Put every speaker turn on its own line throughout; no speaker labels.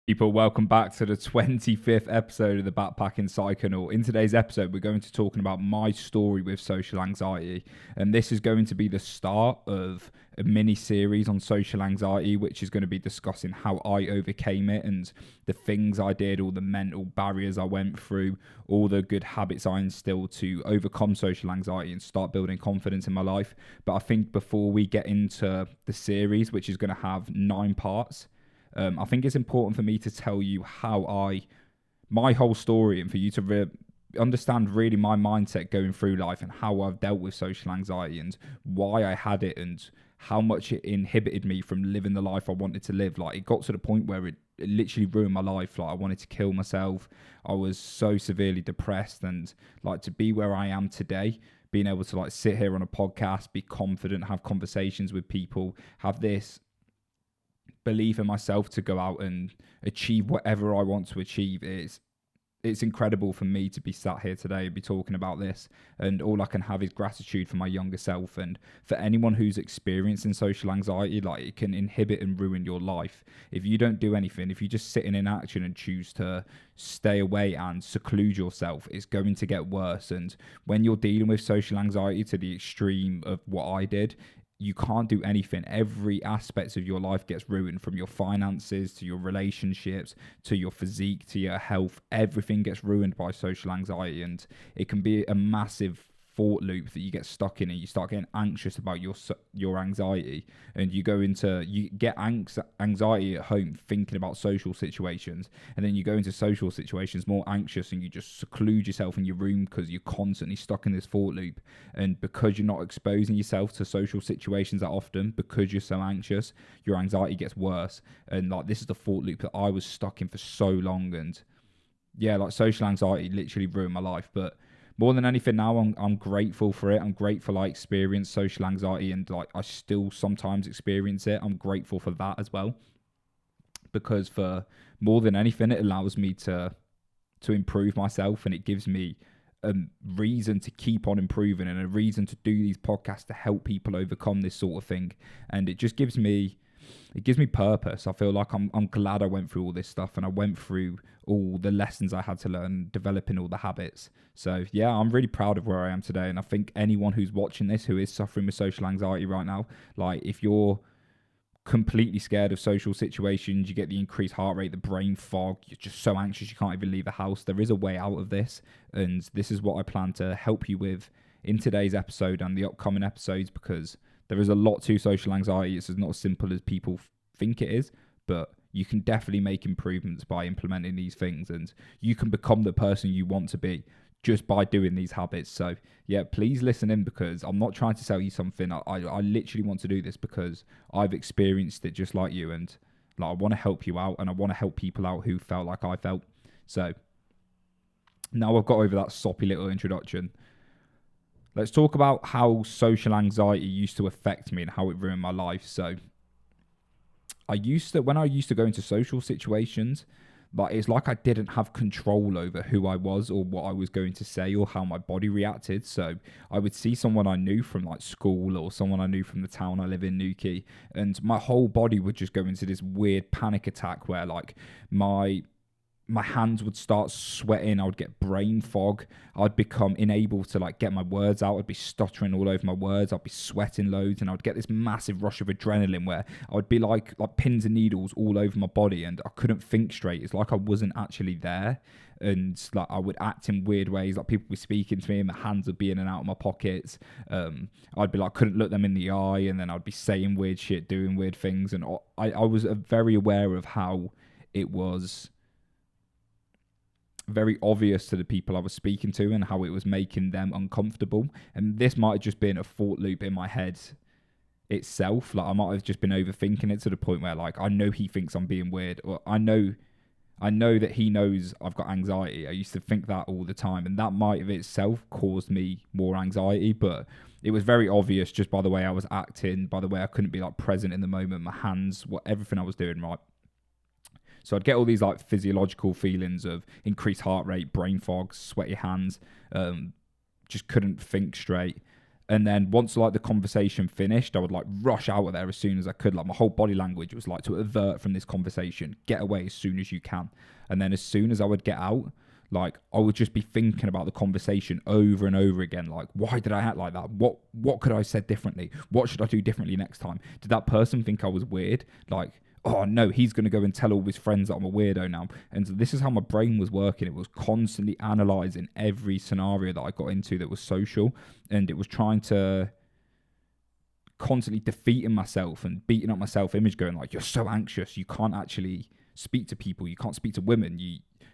People, welcome back to the 25th episode of the Backpacking Psychonaut. In today's episode, we're going to be talking about my story with social anxiety, and this is going to be the start of a mini series on social anxiety, which is going to be discussing how I overcame it and the things I did, all the mental barriers I went through, all the good habits I instilled to overcome social anxiety and start building confidence in my life. But I think before we get into the series, which is going to have 9 parts, I think it's important for me to tell you my whole story, and for you to understand really my mindset going through life and how I've dealt with social anxiety and why I had it and how much it inhibited me from living the life I wanted to live. Like, it got to the point where it literally ruined my life. Like, I wanted to kill myself. I was so severely depressed, and like, to be where I am today, being able to like sit here on a podcast, be confident, have conversations with people, have this believe in myself to go out and achieve whatever I want to achieve. It's incredible for me to be sat here today and be talking about this, and all I can have is gratitude for my younger self. And for anyone who's experiencing social anxiety, like, it can inhibit and ruin your life if you don't do anything. If you just sit in inaction and choose to stay away and seclude yourself, it's going to get worse. And when you're dealing with social anxiety to the extreme of what I did, you can't do anything. Every aspect of your life gets ruined, from your finances to your relationships to your physique to your health. Everything gets ruined by social anxiety, and it can be a massive thought loop that you get stuck in, and you start getting anxious about your anxiety, and you get anxiety at home thinking about social situations, and then you go into social situations more anxious, and you just seclude yourself in your room because you're constantly stuck in this thought loop. And because you're not exposing yourself to social situations that often, because you're so anxious, your anxiety gets worse. And like, this is the thought loop that I was stuck in for so long. And yeah, like, social anxiety literally ruined my life. But more than anything now, I'm grateful for it. I'm grateful I experienced social anxiety, and like, I still sometimes experience it. I'm grateful for that as well, because for more than anything, it allows me to improve myself, and it gives me a reason to keep on improving, and a reason to do these podcasts to help people overcome this sort of thing. And it just gives me purpose. I feel like I'm glad I went through all this stuff, and I went through all the lessons I had to learn, developing all the habits. So yeah, I'm really proud of where I am today. And I think anyone who's watching this who is suffering with social anxiety right now, like, if you're completely scared of social situations, you get the increased heart rate, the brain fog, you're just so anxious you can't even leave the house, there is a way out of this. And this is what I plan to help you with in today's episode and the upcoming episodes, because there is a lot to social anxiety. It's not as simple as people think it is, but you can definitely make improvements by implementing these things, and you can become the person you want to be just by doing these habits. So yeah, please listen in, because I'm not trying to sell you something. I literally want to do this because I've experienced it just like you, and like, I want to help you out, and I want to help people out who felt like I felt. So now I've got over that soppy little introduction, let's talk about how social anxiety used to affect me and how it ruined my life. So when I used to go into social situations, like, it's like I didn't have control over who I was or what I was going to say or how my body reacted. So I would see someone I knew from like school, or someone I knew from the town I live in, Newquay, and my whole body would just go into this weird panic attack where, like, my hands would start sweating. I would get brain fog. I'd become unable to like get my words out. I'd be stuttering all over my words. I'd be sweating loads, and I'd get this massive rush of adrenaline where I would be like pins and needles all over my body, and I couldn't think straight. It's like I wasn't actually there, and like, I would act in weird ways. Like, people were speaking to me, and my hands would be in and out of my pockets. I'd be like, couldn't look them in the eye, and then I'd be saying weird shit, doing weird things, and I was very aware of how it was very obvious to the people I was speaking to, and how it was making them uncomfortable. And this might have just been a thought loop in my head itself. Like, I might have just been overthinking it to the point where, like, I know he thinks I'm being weird, or I know that he knows I've got anxiety. I used to think that all the time, and that might have itself caused me more anxiety. But it was very obvious just by the way I was acting, by the way I couldn't be like present in the moment, my hands, everything I was doing, right? So I'd get all these like physiological feelings of increased heart rate, brain fog, sweaty hands, just couldn't think straight. And then once like the conversation finished, I would like rush out of there as soon as I could. Like my whole body language was like to avert from this conversation, get away as soon as you can. And then as soon as I would get out, like I would just be thinking about the conversation over and over again. Like, why did I act like that? What could I have said differently? What should I do differently next time? Did that person think I was weird? Like, oh no, he's going to go and tell all his friends that I'm a weirdo now. And so this is how my brain was working. It was constantly analysing every scenario that I got into that was social. And it was trying to constantly defeating myself and beating up my self-image, going like, you're so anxious. You can't actually speak to people. You can't speak to women.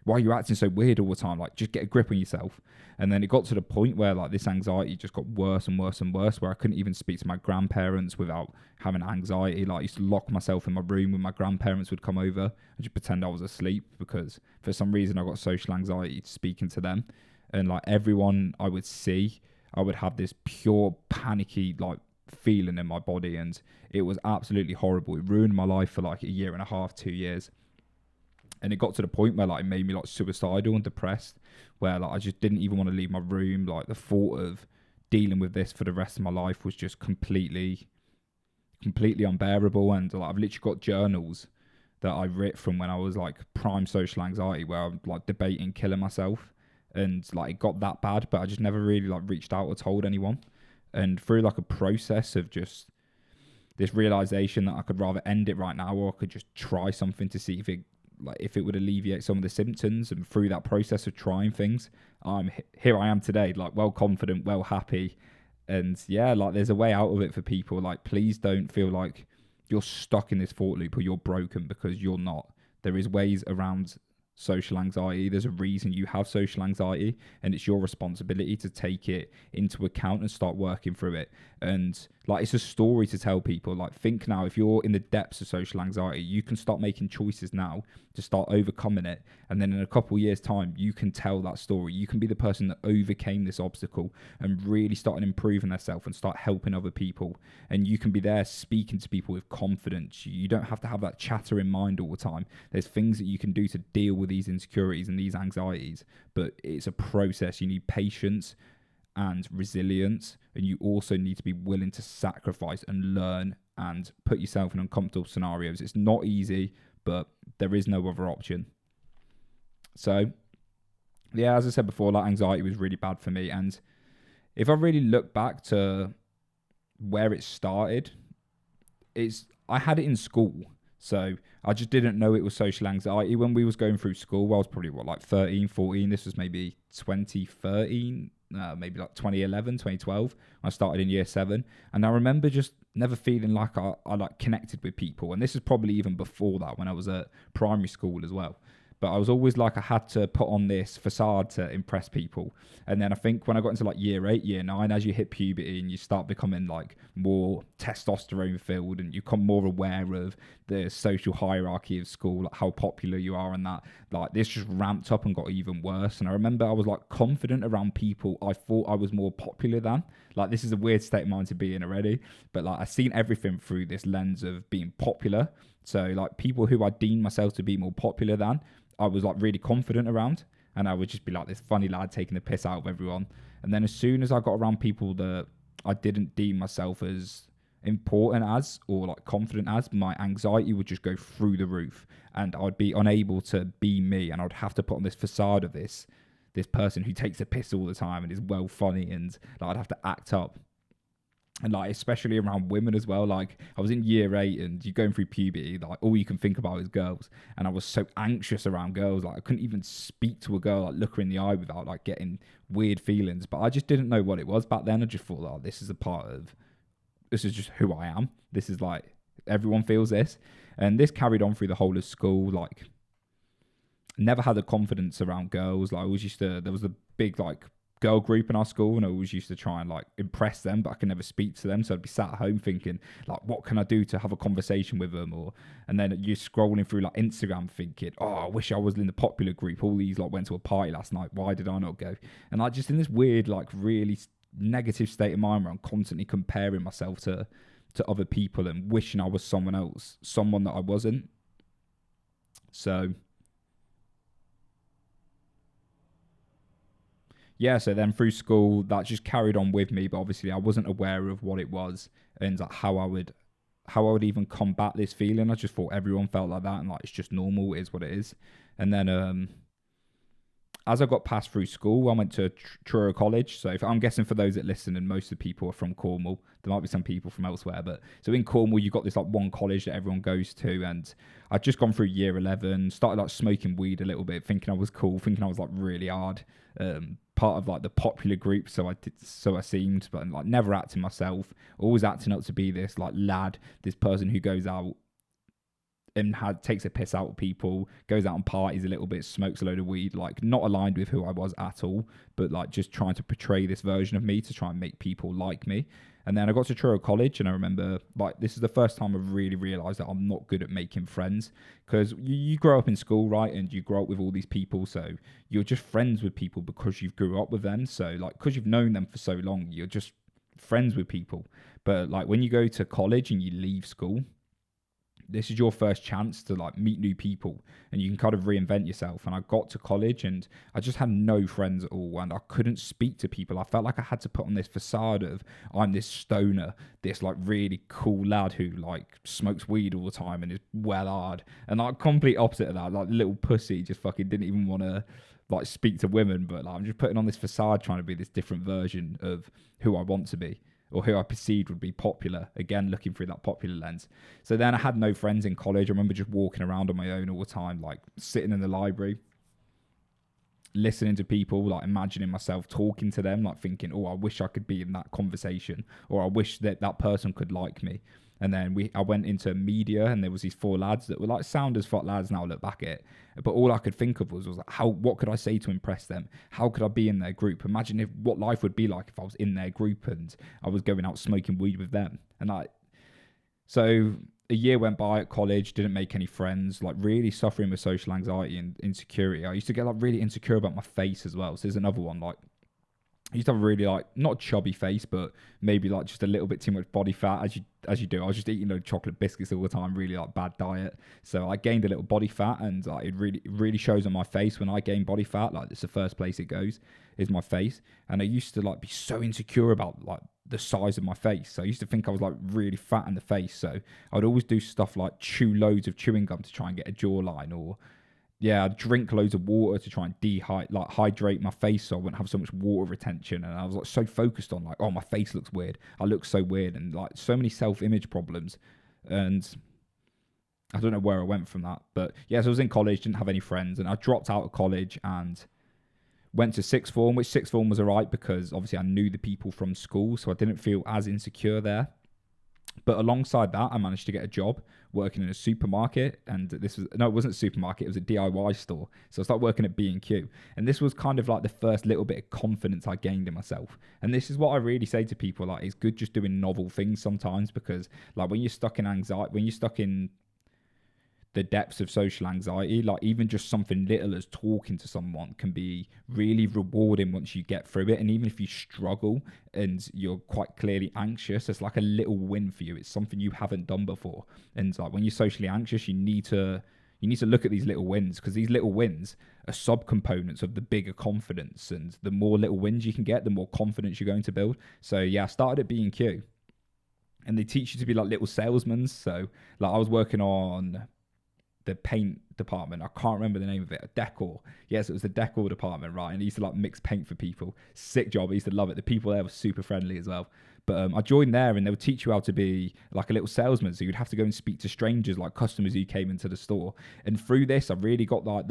Why are you acting so weird all the time? Like, just get a grip on yourself. And then it got to the point where like this anxiety just got worse and worse and worse, where I couldn't even speak to my grandparents without having anxiety. Like I used to lock myself in my room when my grandparents would come over and just pretend I was asleep, because for some reason I got social anxiety speaking to them. And like everyone I would see, I would have this pure panicky like feeling in my body, and it was absolutely horrible. It ruined my life for like a year and a half, 2 years. And it got to the point where like it made me like suicidal and depressed, where like I just didn't even want to leave my room. Like the thought of dealing with this for the rest of my life was just completely unbearable. And like I've literally got journals that I writ from when I was like prime social anxiety, where I'm like debating killing myself, and like it got that bad, but I just never really like reached out or told anyone. And through like a process of just this realization that I could rather end it right now, or I could just try something to see if it would alleviate some of the symptoms. And through that process of trying things, here I am today, like well confident, well happy. And yeah, like there's a way out of it for people. Like please don't feel like you're stuck in this thought loop or you're broken, because you're not. There is ways around social anxiety. There's a reason you have social anxiety, and it's your responsibility to take it into account and start working through it. And like it's a story to tell people. Like think now, if you're in the depths of social anxiety, you can start making choices now to start overcoming it, and then in a couple of years time you can tell that story. You can be the person that overcame this obstacle and really started improving themselves and start helping other people. And you can be there speaking to people with confidence. You don't have to have that chatter in mind all the time. There's things that you can do to deal with these insecurities and these anxieties, but it's a process. You need patience and resilience, and you also need to be willing to sacrifice and learn and put yourself in uncomfortable scenarios. It's not easy, but there is no other option. So yeah, as I said before, that anxiety was really bad for me. And if I really look back to where it started, I had it in school. So I just didn't know it was social anxiety when we was going through school. I was probably like 13, 14. This was maybe 2013, maybe like 2011, 2012. I started in year 7. And I remember just never feeling like I like connected with people. And this is probably even before that, when I was at primary school as well. But I was always like, I had to put on this facade to impress people. And then I think when I got into like year 8, year 9, as you hit puberty and you start becoming like more testosterone filled, and you become more aware of the social hierarchy of school, like how popular you are, and that like this just ramped up and got even worse. And I remember I was like confident around people I thought I was more popular than. Like this is a weird state of mind to be in already, but like I've seen everything through this lens of being popular. So like people who I deemed myself to be more popular than, I was like really confident around, and I would just be like this funny lad taking the piss out of everyone. And then as soon as I got around people that I didn't deem myself as important as, or like confident as, my anxiety would just go through the roof, and I'd be unable to be me, and I'd have to put on this facade of this person who takes a piss all the time and is well funny, and like, I'd have to act up. And like especially around women as well. Like I was in year 8 and you're going through puberty, like all you can think about is girls, and I was so anxious around girls. Like I couldn't even speak to a girl, like look her in the eye without like getting weird feelings. But I just didn't know what it was back then. I just thought, oh, this is just who I am. This is like, everyone feels this. And this carried on through the whole of school. Like never had the confidence around girls. Like I always there was a big like girl group in our school, and I always used to try and like impress them, but I could never speak to them. So I'd be sat at home thinking like, what can I do to have a conversation with them? And then you're scrolling through like Instagram thinking, oh, I wish I was in the popular group. All these like went to a party last night. Why did I not go? And like just in this weird, like really negative state of mind where I'm constantly comparing myself to other people and wishing I was someone else, someone that I wasn't. So yeah, so then through school, that just carried on with me. But obviously, I wasn't aware of what it was and like how I would even combat this feeling. I just thought everyone felt like that, and like it's just normal. It is what it is. And then as I got passed through school, I went to Truro College. So I'm guessing for those that listen, and most of the people are from Cornwall, there might be some people from elsewhere. But so in Cornwall, you got this like one college that everyone goes to. And I'd just gone through year 11, started like smoking weed a little bit, thinking I was cool, thinking I was like really hard. Part of like the popular group, so I seemed, but like never acting myself, always acting up to be this like lad, this person who goes out and takes a piss out of people, goes out on parties a little bit, smokes a load of weed, like not aligned with who I was at all, but like just trying to portray this version of me to try and make people like me. And then I got to Truro College, and I remember like this is the first time I've really realised that I'm not good at making friends, because you grow up in school, right, and you grow up with all these people, so you're just friends with people because you've grew up with them. So like because you've known them for so long, you're just friends with people. But like when you go to college and you leave school, this is your first chance to like meet new people, and you can kind of reinvent yourself. And I got to college and I just had no friends at all, and I couldn't speak to people. I felt like I had to put on this facade of I'm this stoner, this like really cool lad who like smokes weed all the time and is well hard, and like complete opposite of that, like little pussy, just fucking didn't even want to like speak to women. But like I'm just putting on this facade trying to be this different version of who I want to be, or who I perceived would be popular, again, looking through that popular lens. So then I had no friends in college. I remember just walking around on my own all the time, like sitting in the library, listening to people, like imagining myself talking to them, like thinking, oh, I wish I could be in that conversation, or I wish that that person could like me. And then I went into media, and there was these four lads that were like sound as fuck lads now I look back at it. But all I could think of was like, what could I say to impress them? How could I be in their group? Imagine what life would be like if I was in their group and I was going out smoking weed with them. And so a year went by at college, didn't make any friends, like really suffering with social anxiety and insecurity. I used to get like really insecure about my face as well. So there's another one, like I used to have a really like not a chubby face, but maybe like just a little bit too much body fat, as you do. I was just eating chocolate biscuits all the time, really like bad diet. So I gained a little body fat, and like it really shows on my face when I gain body fat. Like it's the first place it goes is my face. And I used to like be so insecure about like the size of my face. So I used to think I was like really fat in the face. So I would always do stuff like chew loads of chewing gum to try and get a jawline, or yeah, I'd drink loads of water to try and hydrate my face so I wouldn't have so much water retention. And I was like so focused on like, oh, my face looks weird. I look so weird, and like so many self-image problems. And I don't know where I went from that. But yeah, so I was in college, didn't have any friends, and I dropped out of college and went to sixth form, which sixth form was all right because obviously I knew the people from school, so I didn't feel as insecure there. But alongside that, I managed to get a job working in a supermarket, and it wasn't a supermarket, it was a DIY store. So I started working at B&Q, and this was kind of like the first little bit of confidence I gained in myself. And this is what I really say to people, like it's good just doing novel things sometimes, because like when you're stuck in anxiety, when you're stuck in the depths of social anxiety, like even just something little as talking to someone can be really rewarding once you get through it. And even if you struggle and you're quite clearly anxious, it's like a little win for you. It's something you haven't done before. And like when you're socially anxious, you need to look at these little wins, because these little wins are subcomponents of the bigger confidence. And the more little wins you can get, the more confidence you're going to build. So yeah, I started at B&Q, and they teach you to be like little salesmen. So like I was working on the paint department. I can't remember the name of it. Decor. Yes, it was the decor department, right? And I used to like mix paint for people. Sick job. I used to love it. The people there were super friendly as well. But I joined there, and they would teach you how to be like a little salesman. So you'd have to go and speak to strangers, like customers who came into the store. And through this, I really got like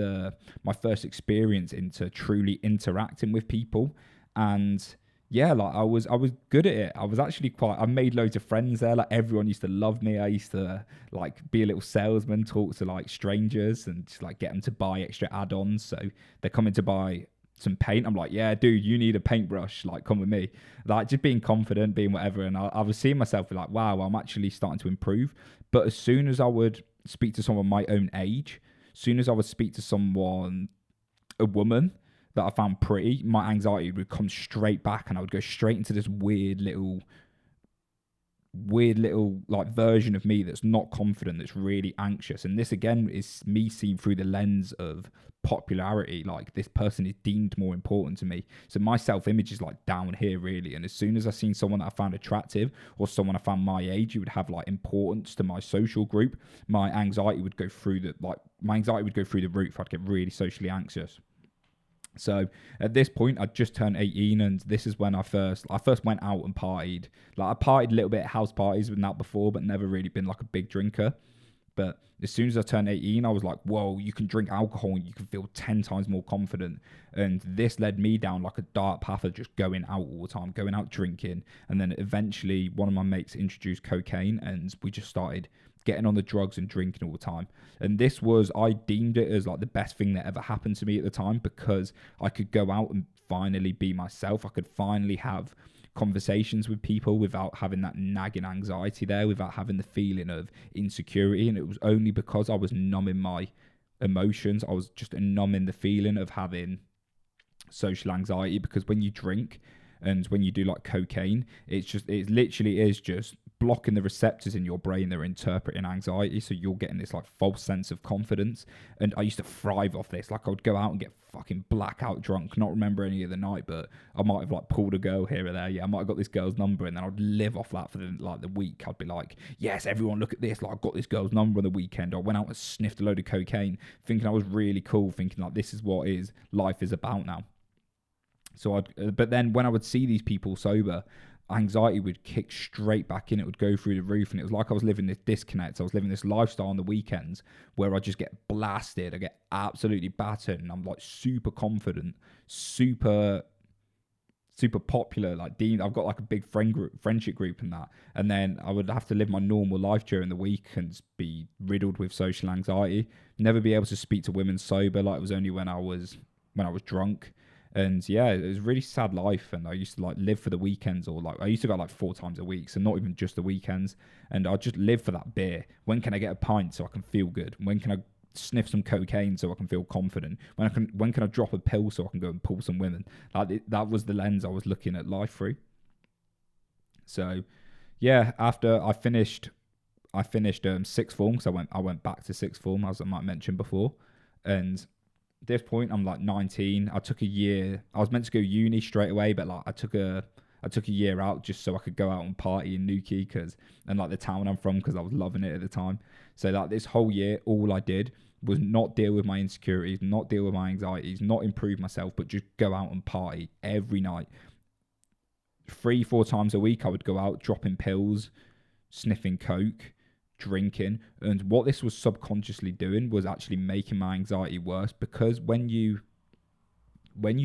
my first experience into truly interacting with people. And yeah, like I was good at it. I made loads of friends there. Like everyone used to love me. I used to like be a little salesman, talk to like strangers and just like get them to buy extra add-ons. So they're coming to buy some paint. I'm like, yeah, dude, you need a paintbrush. Like, come with me. Like just being confident, being whatever. And I was seeing myself like, wow, I'm actually starting to improve. But as soon as I would speak to someone my own age, as soon as I would speak to a woman that I found pretty, my anxiety would come straight back, and I would go straight into this weird little weird little like version of me that's not confident, that's really anxious. And this again is me seen through the lens of popularity. Like, this person is deemed more important to me, so my self-image is like down here really. And as soon as I seen someone that I found attractive, or someone I found my age who would have like importance to my social group, my anxiety would go through the roof. I'd get really socially anxious. So at this point, I'd just turned 18, and this is when I first went out and partied. Like, I partied a little bit at house parties with that before, but never really been like a big drinker. But as soon as I turned 18, I was like, whoa, you can drink alcohol and you can feel 10 times more confident. And this led me down like a dark path of just going out all the time, going out drinking. And then eventually one of my mates introduced cocaine, and we just started getting on the drugs and drinking all the time. And I deemed it as like the best thing that ever happened to me at the time, because I could go out and finally be myself. I could finally have conversations with people without having that nagging anxiety there, without having the feeling of insecurity. And it was only because I was numbing my emotions. I was just numbing the feeling of having social anxiety, because when you drink and when you do like cocaine, it literally is just blocking the receptors in your brain that are interpreting anxiety. So you're getting this like false sense of confidence. And I used to thrive off this. Like, I would go out and get fucking blackout drunk, not remember any of the night, but I might have like pulled a girl here or there. Yeah, I might have got this girl's number, and then I'd live off that for the week. I'd be like, yes, everyone look at this. Like, I got this girl's number on the weekend. I went out and sniffed a load of cocaine, thinking I was really cool, thinking like this is what life is about now. So but then when I would see these people sober, anxiety would kick straight back in. It would go through the roof, and it was like I was living this disconnect. I was living this lifestyle on the weekends where I just get blasted. I get absolutely battered, and I'm like super confident, super popular. Like, I've got like a big friendship group and that. And then I would have to live my normal life during the week and be riddled with social anxiety. Never be able to speak to women sober. Like, it was only when I was drunk. And yeah, it was a really sad life. And I used to like live for the weekends, or like I used to go like 4 times a week, so not even just the weekends. And I just live for that beer. When can I get a pint so I can feel good? When can I sniff some cocaine so I can feel confident? When can I drop a pill so I can go and pull some women? Like, that was the lens I was looking at life through. So yeah, after I finished sixth form, because I went back to sixth form, as I might mention before. And at this point, I'm like 19. I took a year. I was meant to go uni straight away, but like I took a year out just so I could go out and party in Newquay, and like the town I'm from, because I was loving it at the time. So like this whole year, all I did was not deal with my insecurities, not deal with my anxieties, not improve myself, but just go out and party every night. 3-4 times a week, I would go out dropping pills, sniffing coke, drinking. And what this was subconsciously doing was actually making my anxiety worse, because when you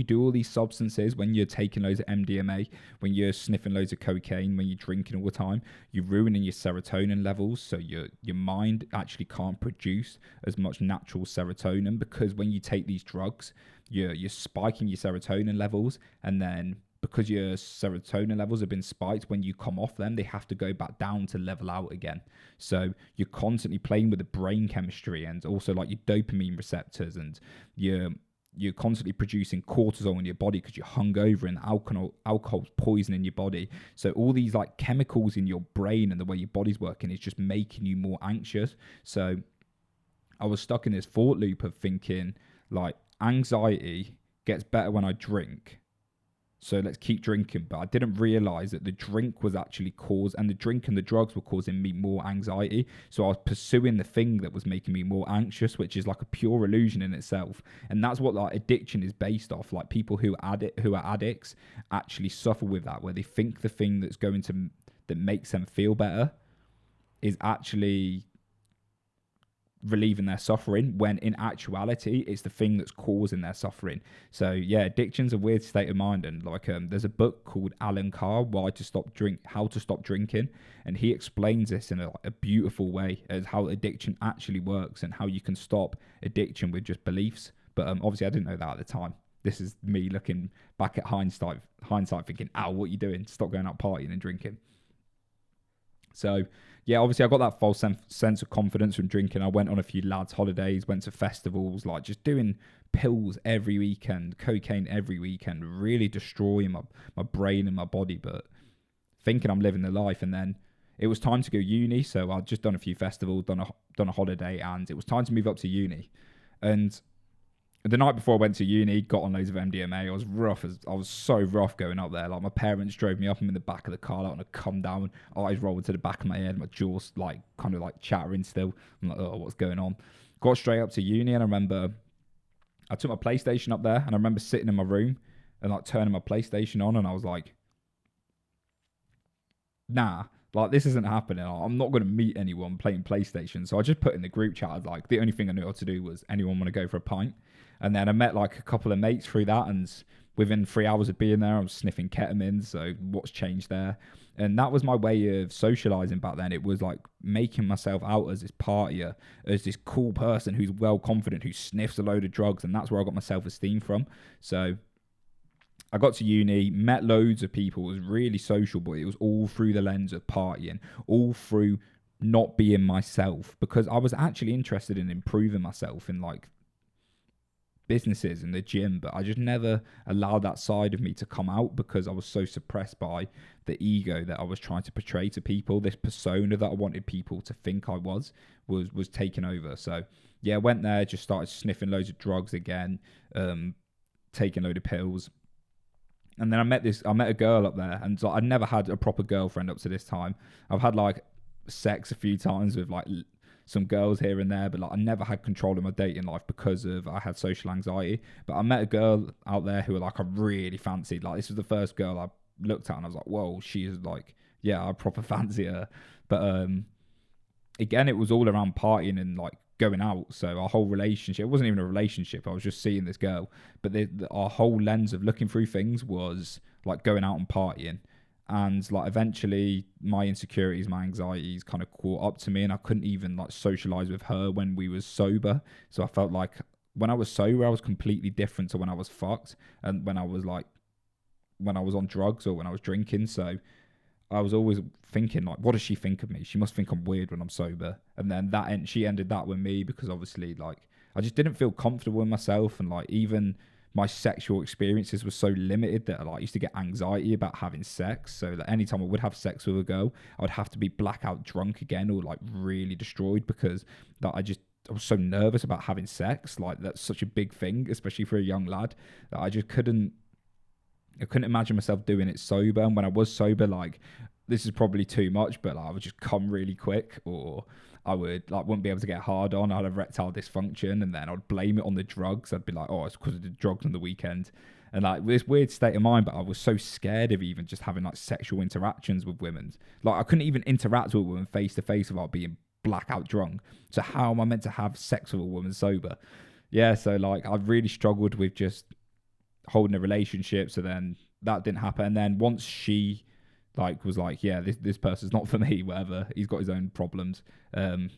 do all these substances, when you're taking loads of MDMA, when you're sniffing loads of cocaine, when you're drinking all the time, you're ruining your serotonin levels. So your mind actually can't produce as much natural serotonin, because when you take these drugs, you're spiking your serotonin levels, and then because your serotonin levels have been spiked, when you come off them, they have to go back down to level out again. So you're constantly playing with the brain chemistry, and also like your dopamine receptors, and you're constantly producing cortisol in your body because you're hungover, and alcohol's poisoning your body. So all these like chemicals in your brain and the way your body's working is just making you more anxious. So I was stuck in this thought loop of thinking like, anxiety gets better when I drink, so let's keep drinking. But I didn't realize that the drink was actually and the drink and the drugs were causing me more anxiety. So I was pursuing the thing that was making me more anxious, which is like a pure illusion in itself. And that's what like addiction is based off. Like, people who are addicts actually suffer with that, where they think the thing that makes them feel better is actually relieving their suffering, when in actuality it's the thing that's causing their suffering. So yeah, addiction's a weird state of mind. And like there's a book called Alan Carr, How to Stop Drinking, and he explains this in a beautiful way as how addiction actually works and how you can stop addiction with just beliefs. But obviously I didn't know that at the time. This is me looking back at hindsight thinking, what are you doing? Stop going out partying and drinking. So yeah, obviously I got that false sense of confidence from drinking. I went on a few lads' holidays, went to festivals, like just doing pills every weekend, cocaine every weekend, really destroying my brain and my body, but thinking I'm living the life. And then it was time to go uni. So I'd just done a few festivals, done a holiday, and it was time to move up to uni. And the night before I went to uni, got on loads of MDMA. I was so rough going up there. Like, my parents drove me up. I'm in the back of the car, like, on a come down, eyes rolled to the back of my head, my jaw's like kind of like chattering still. I'm like, oh, what's going on? Got straight up to uni, and I remember I took my PlayStation up there, and I remember sitting in my room and like turning my PlayStation on, and I was like, nah, like, this isn't happening. I'm not going to meet anyone playing PlayStation. So I just put in the group chat, I was like, the only thing I knew how to do was, anyone want to go for a pint? And then I met like a couple of mates through that, and within 3 hours of being there, I was sniffing ketamine. So what's changed there? And that was my way of socializing back then. It was like making myself out as this partier, as this cool person who's well confident, who sniffs a load of drugs. And that's where I got my self-esteem from. So I got to uni, met loads of people, was really social, but it was all through the lens of partying, all through not being myself, because I was actually interested in improving myself in like businesses in the gym, but I just never allowed that side of me to come out because I was so suppressed by the ego that I was trying to portray to people. This persona that I wanted people to think I was taken over. So yeah, I went there, just started sniffing loads of drugs again, taking a load of pills. And then I met a girl up there, and so I'd never had a proper girlfriend up to this time. I've had like sex a few times with like some girls here and there, but like I never had control of my dating life because I had social anxiety. But I met a girl out there who like I really fancied. Like, this was the first girl I looked at and I was like, whoa, she is like, yeah, I proper fancy her. But again, it was all around partying and like going out. So our whole relationship, it wasn't even a relationship, I was just seeing this girl, but our whole lens of looking through things was like going out and partying. And like eventually my insecurities, my anxieties kind of caught up to me, and I couldn't even like socialize with her when we was sober. So I felt like when I was sober, I was completely different to when I was fucked, and when I was on drugs or when I was drinking. So I was always thinking like, what does she think of me? She must think I'm weird when I'm sober. And then she ended that with me, because obviously like I just didn't feel comfortable in myself, and like even my sexual experiences were so limited that I used to get anxiety about having sex. So that anytime I would have sex with a girl, I would have to be blackout drunk again, or like really destroyed, because that I was so nervous about having sex. Like, that's such a big thing, especially for a young lad, that I couldn't imagine myself doing it sober. And when I was sober, like, this is probably too much, but like, I would just come really quick, or I wouldn't be able to get hard on. I'd have erectile dysfunction, and then I'd blame it on the drugs. I'd be like, oh, it's because of the drugs on the weekend. And like this weird state of mind, but I was so scared of even just having like sexual interactions with women. Like, I couldn't even interact with women face to face without being blackout drunk. So how am I meant to have sex with a woman sober? Yeah, so like I really struggled with just holding a relationship. So then that didn't happen. And then once she like was like, yeah, this person's not for me, whatever, he's got his own problems, then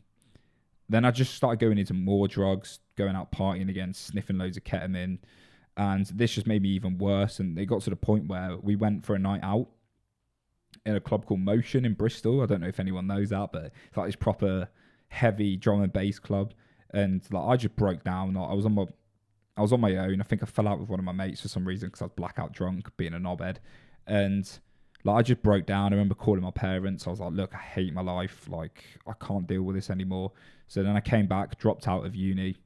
I just started going into more drugs, going out partying again, sniffing loads of ketamine, and this just made me even worse. And it got to the point where we went for a night out in a club called Motion in Bristol. I don't know if anyone knows that, but it's like this proper heavy drum and bass club. And like I just broke down. Like, I was on my own. I think I fell out with one of my mates for some reason because I was blackout drunk, being a knobhead. And like I just broke down. I remember calling my parents. I was like, look, I hate my life. Like, I can't deal with this anymore. So then I came back, dropped out of uni.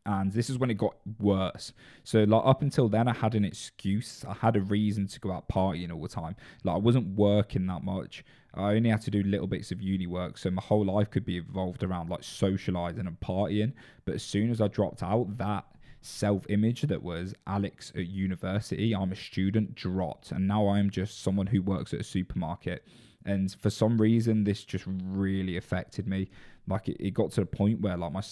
And this is when it got worse. So like up until then, I had an excuse. I had a reason to go out partying all the time. Like, I wasn't working that much. I only had to do little bits of uni work. So my whole life could be evolved around like socializing and partying. But as soon as I dropped out, that self-image that was Alex at university, I'm a student, dropped. And now I am just someone who works at a supermarket. And for some reason, this just really affected me. Like, it got to the point where like as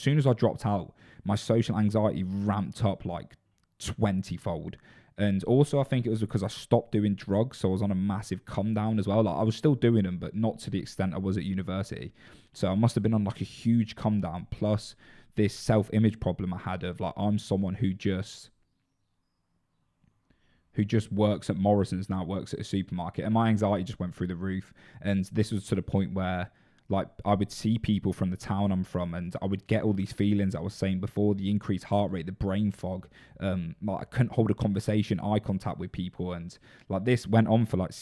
soon as I dropped out, my social anxiety ramped up like 20-fold. And also I think it was because I stopped doing drugs. So I was on a massive come down as well. Like, I was still doing them, but not to the extent I was at university. So I must have been on like a huge come down, plus this self-image problem I had of like, I'm someone who just works at Morrison's now, works at a supermarket, and my anxiety just went through the roof. And this was to the point where like I would see people from the town I'm from, and I would get all these feelings I was saying before, the increased heart rate, the brain fog. Like, I couldn't hold a conversation, eye contact with people. And like this went on for like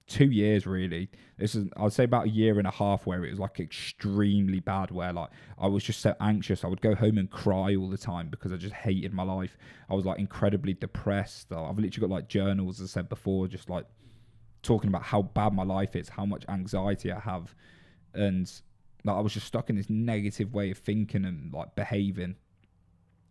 2 years really. This is, I'd say, about a year and a half where it was like extremely bad, where like I was just so anxious. I would go home and cry all the time because I just hated my life. I was like incredibly depressed. I've literally got like journals, as I said before, just like talking about how bad my life is, how much anxiety I have, and like I was just stuck in this negative way of thinking and like behaving.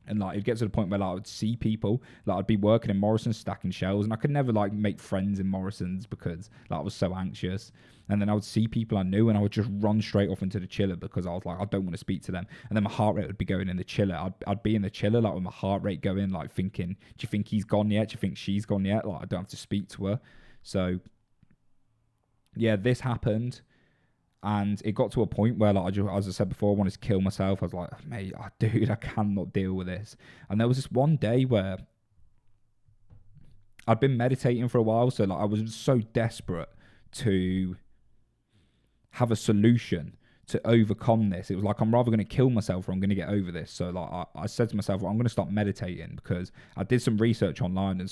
And like it'd get to the point where like I would see people, like I'd be working in Morrison's stacking shelves, and I could never like make friends in Morrison's because like I was so anxious. And then I would see people I knew, and I would just run straight off into the chiller because I was like, I don't want to speak to them. And then my heart rate would be going in the chiller. I'd be in the chiller like with my heart rate going, like thinking, do you think he's gone yet? Do you think she's gone yet? Like I don't have to speak to her. So yeah, this happened. And it got to a point where, like, as I said before, I wanted to kill myself. I was like, mate, dude, I cannot deal with this. And there was this one day where I'd been meditating for a while. So, like, I was so desperate to have a solution to overcome this. It was like, I'm rather going to kill myself or I'm going to get over this. So, like, I said to myself, well, I'm going to start meditating because I did some research online and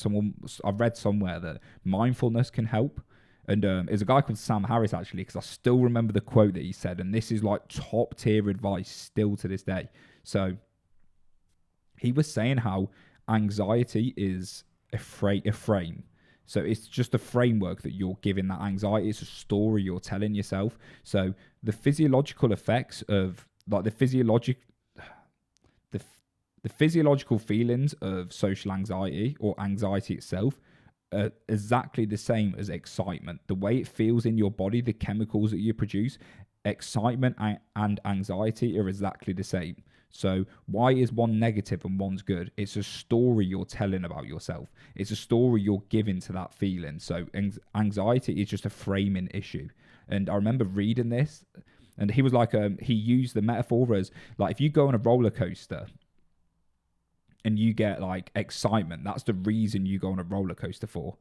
I read somewhere that mindfulness can help. And it's a guy called Sam Harris, actually, because I still remember the quote that he said. And this is like top tier advice still to this day. So he was saying how anxiety is a frame. So it's just a framework that you're giving that anxiety. It's a story you're telling yourself. So the physiological effects of like the physiological feelings of social anxiety or anxiety itself exactly the same as excitement. The way it feels in your body, the chemicals that you produce, excitement and anxiety are exactly the same. So why is one negative and one's good? It's a story you're telling about yourself. It's a story you're giving to that feeling. So anxiety is just a framing issue. And I remember reading this, and he was like, he used the metaphor as like if you go on a roller coaster and you get like excitement, that's the reason you go on a roller coaster for.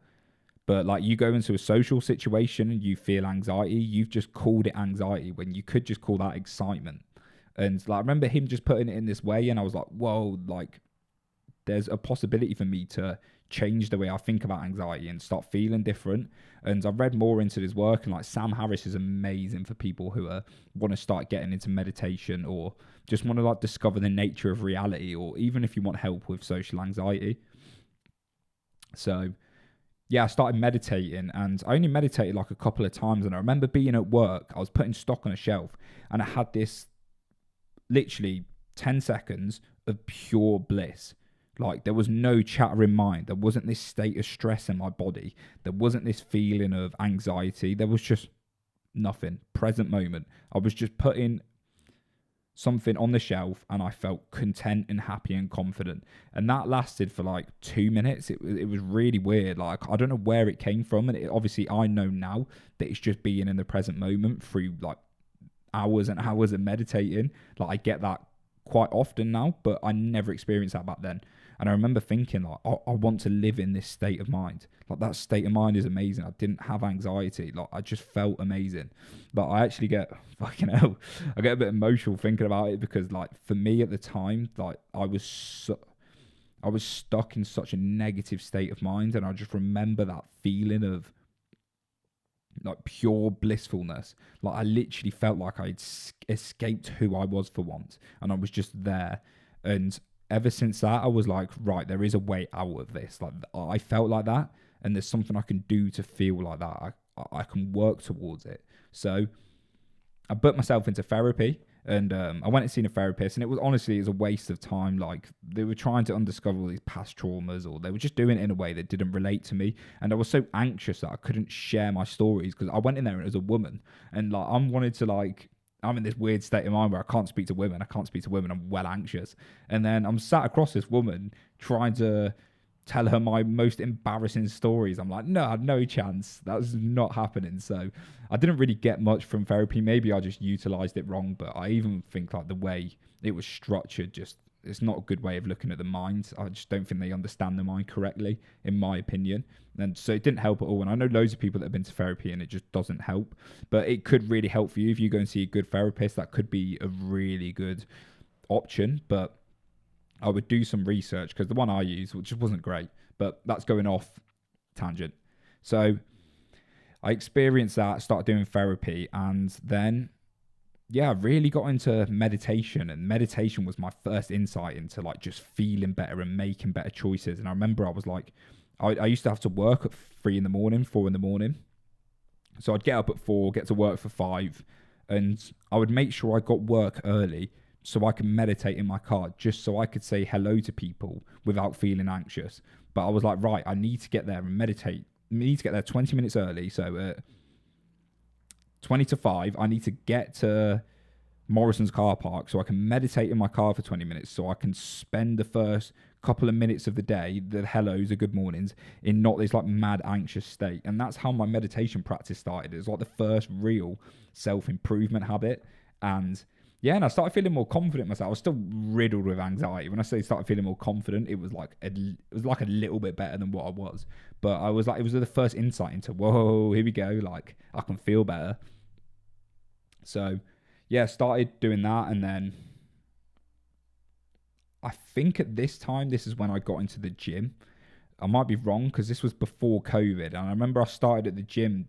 But like you go into a social situation and you feel anxiety, you've just called it anxiety when you could just call that excitement. And like I remember him just putting it in this way, and I was like, whoa, like there's a possibility for me to change the way I think about anxiety and start feeling different. And I've read more into his work, and like Sam Harris is amazing for people who want to start getting into meditation or just want to like discover the nature of reality, or even if you want help with social anxiety. So yeah, I started meditating, and I only meditated like a couple of times. And I remember being at work, I was putting stock on a shelf, and I had this literally 10 seconds of pure bliss. Like there was no chatter in mind. There wasn't this state of stress in my body. There wasn't this feeling of anxiety. There was just nothing. Present moment. I was just putting something on the shelf and I felt content and happy and confident. And that lasted for like 2 minutes. It was really weird. Like I don't know where it came from. And obviously I know now that it's just being in the present moment through like hours and hours of meditating. Like I get that quite often now, but I never experienced that back then. And I remember thinking, like, I want to live in this state of mind. Like, that state of mind is amazing. I didn't have anxiety. Like, I just felt amazing. But I actually get, fucking hell, I get a bit emotional thinking about it because, like, for me at the time, like, I was stuck in such a negative state of mind. And I just remember that feeling of, like, pure blissfulness. Like, I literally felt like I'd escaped who I was for once. And I was just there. And ever since that, I was like, right, there is a way out of this. Like I felt like that, and there's something I can do to feel like that. I can work towards it. So I put myself into therapy, and I went and seen a therapist, and it was honestly a waste of time. Like they were trying to undiscover all these past traumas, or they were just doing it in a way that didn't relate to me. And I was so anxious that I couldn't share my stories because I went in there and it was a woman, and like I'm in this weird state of mind where I can't speak to women. I'm well anxious. And then I'm sat across this woman trying to tell her my most embarrassing stories. I'm like, no, I had no chance. That's not happening. So I didn't really get much from therapy. Maybe I just utilized it wrong. But I even think like the way it was structured, it's not a good way of looking at the mind. I just don't think they understand the mind correctly, in my opinion. And so it didn't help at all. And I know loads of people that have been to therapy and it just doesn't help. But it could really help for you if you go and see a good therapist. That could be a really good option. But I would do some research because the one I used, which just wasn't great. But that's going off tangent. So I experienced that, started doing therapy, and then I really got into meditation, and meditation was my first insight into like just feeling better and making better choices. And I remember I was like, I used to have to work at 3 in the morning, 4 in the morning. So I'd get up at 4, get to work for 5, and I would make sure I got work early so I could meditate in my car, just so I could say hello to people without feeling anxious. But I was like, right, I need to get there and meditate. I need to get there 20 minutes early. So 20 to 5, I need to get to Morrison's car park so I can meditate in my car for 20 minutes, so I can spend the first couple of minutes of the day, the hellos, the good mornings, in not this like mad anxious state. And that's how my meditation practice started. It was like the first real self-improvement habit. And I started feeling more confident in myself. I was still riddled with anxiety. When I say started feeling more confident, it was like a little bit better than what I was. But I was like, it was the first insight into, whoa, here we go. Like, I can feel better. So started doing that. And then I think at this time, this is when I got into the gym. I might be wrong because this was before COVID. And I remember I started at the gym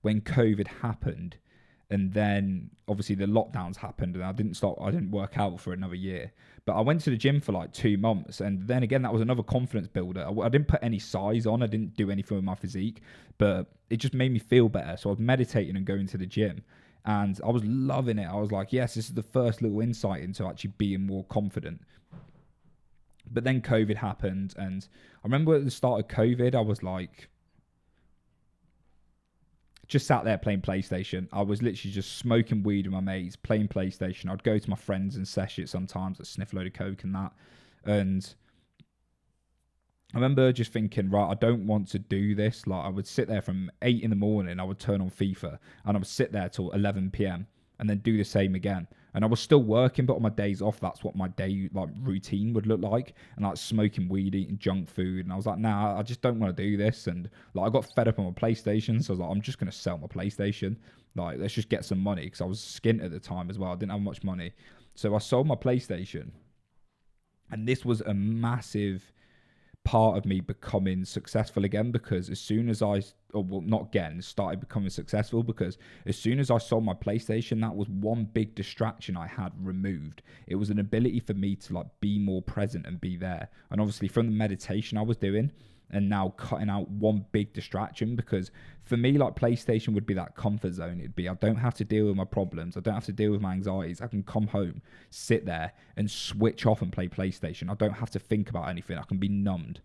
when COVID happened. And then obviously the lockdowns happened and I didn't work out for another year. But I went to the gym for like 2 months. And then again, that was another confidence builder. I didn't put any size on. I didn't do anything with my physique, but it just made me feel better. So I was meditating and going to the gym. And I was loving it. I was like, yes, this is the first little insight into actually being more confident. But then COVID happened. And I remember at the start of COVID, I was like, just sat there playing PlayStation. I was literally just smoking weed with my mates, playing PlayStation. I'd go to my friends and sesh it sometimes. I'd sniff a load of coke and that. And I remember just thinking, right, I don't want to do this. Like, I would sit there from 8 in the morning. I would turn on FIFA and I would sit there till 11 p.m. and then do the same again. And I was still working, but on my days off, that's what my day like routine would look like. And like smoking weed, eating junk food. And I was like, nah, I just don't want to do this. And like, I got fed up on my PlayStation. So I was like, I'm just going to sell my PlayStation. Like, let's just get some money. Because I was skint at the time as well. I didn't have much money. So I sold my PlayStation. And this was a massive part of me becoming successful again, because as soon as started becoming successful, because as soon as I sold my PlayStation, that was one big distraction I had removed. It was an ability for me to like be more present and be there. And obviously from the meditation I was doing, and now cutting out one big distraction, because for me, like, PlayStation would be that comfort zone. It'd be, I don't have to deal with my problems. I don't have to deal with my anxieties. I can come home, sit there and switch off and play PlayStation. I don't have to think about anything. I can be numbed.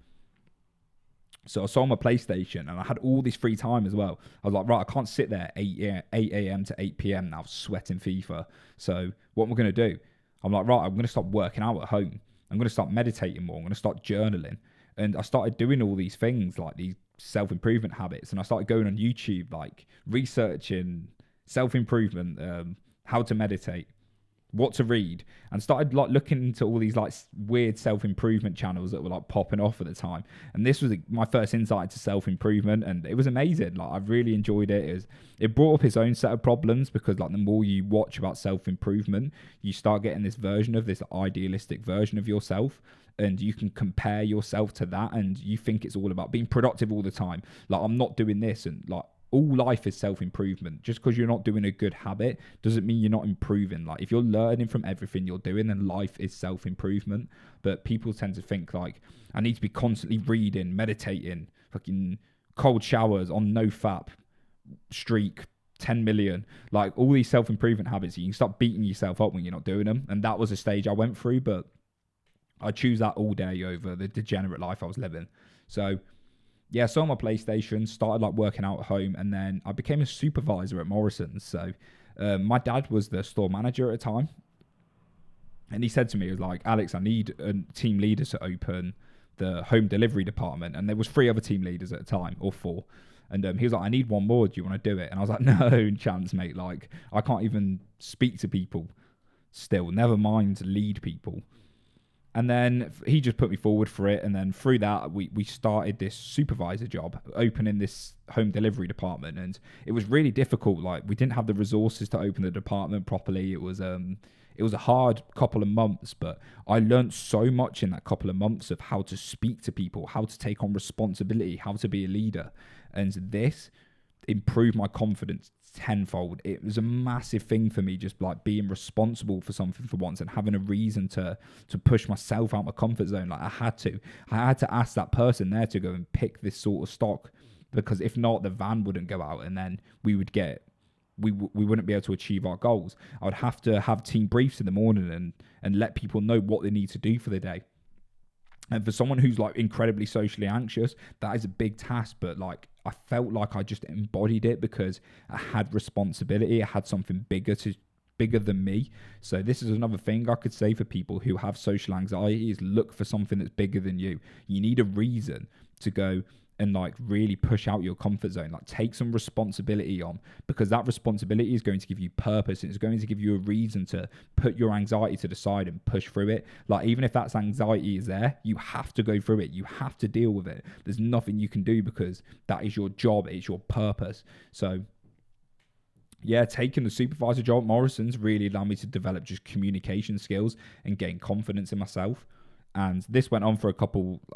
So I sold my PlayStation and I had all this free time as well. I was like, right, I can't sit there 8 a.m. to 8 p.m. now sweating FIFA. So what am I going to do? I'm like, right, I'm going to start working out at home. I'm going to start meditating more. I'm going to start journaling. And I started doing all these things, like these self-improvement habits. And I started going on YouTube, like researching self-improvement, how to meditate, what to read, and started like looking into all these like weird self-improvement channels that were like popping off at the time. And this was my first insight to self-improvement, and it was amazing. Like, I really enjoyed it. It brought up its own set of problems, because like the more you watch about self-improvement, you start getting this idealistic version of yourself, and you can compare yourself to that, and you think it's all about being productive all the time. Like, I'm not doing this, and like, all life is self-improvement. Just because you're not doing a good habit doesn't mean you're not improving. Like, if you're learning from everything you're doing, then life is self-improvement. But people tend to think like, I need to be constantly reading, meditating, fucking cold showers on no fap, streak 10 million, like all these self-improvement habits. You can start beating yourself up when you're not doing them. And that was a stage I went through, but I choose that all day over the degenerate life I was living. So yeah, sold my PlayStation, started like working out at home, and then I became a supervisor at Morrison's. So my dad was the store manager at the time, and he said to me, he was like, Alex, I need a team leader to open the home delivery department. And there was 3 other team leaders at the time, or 4. And he was like, I need one more. Do you want to do it? And I was like, no chance, mate. Like, I can't even speak to people still, never mind lead people. And then he just put me forward for it. And then through that, we started this supervisor job, opening this home delivery department. And it was really difficult. Like, we didn't have the resources to open the department properly. It was a hard couple of months, but I learned so much in that couple of months of how to speak to people, how to take on responsibility, how to be a leader. And this, improved my confidence tenfold. It was a massive thing for me, just like being responsible for something for once and having a reason to push myself out my comfort zone. Like I had to ask that person there to go and pick this sort of stock, because if not, the van wouldn't go out, and then we wouldn't be able to achieve our goals. I would have to have team briefs in the morning and let people know what they need to do for the day. And for someone who's like incredibly socially anxious, that is a big task. But like, I felt like I just embodied it because I had responsibility. I had something bigger than me. So this is another thing I could say for people who have social anxiety, is look for something that's bigger than you. You need a reason to go and like really push out your comfort zone, like take some responsibility on, because that responsibility is going to give you purpose. It's going to give you a reason to put your anxiety to the side and push through it. Like even if that anxiety is there, you have to go through it. You have to deal with it. There's nothing you can do, because that is your job. It's your purpose. So yeah, taking the supervisor job at Morrison's really allowed me to develop just communication skills and gain confidence in myself. And this went on for